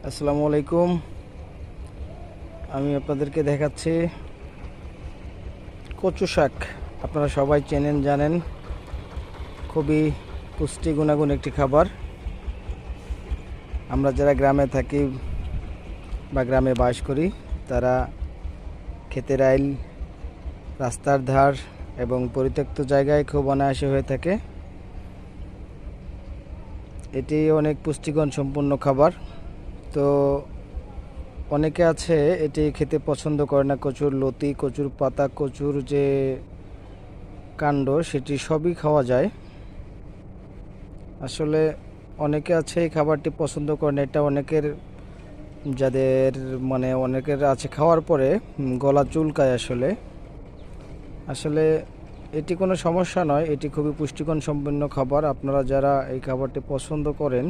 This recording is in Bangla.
আসসালামু আলাইকুম। আমি আপনাদেরকে দেখাচ্ছি কচু শাক। আপনারা সবাই চেনেন জানেন, খুবই পুষ্টি গুণাগুণ একটি খাবার। আমরা যারা গ্রামে থাকি বা গ্রামে বাস করি তারা ক্ষেতের আইল, রাস্তার ধার এবং পরিত্যক্ত জায়গায় খুব অনায়াসে হয়ে থাকে। এটি অনেক পুষ্টিগুণ সম্পন্ন খাবার। তো অনেকে আছে এটি খেতে পছন্দ করে না। কচুর লতি, কচুর পাতা, কচুর যে কাণ্ড সেটি সবই খাওয়া যায়। আসলে অনেকে আছে এই খাবারটি পছন্দ করে না। এটা অনেকের যাদের অনেকের আছে খাওয়ার পরে গলা চুলকায়। আসলে আসলে এটি কোনো সমস্যা নয়, এটি খুবই পুষ্টিগুণ সম্পন্ন খাবার। আপনারা যারা এই খাবারটি পছন্দ করেন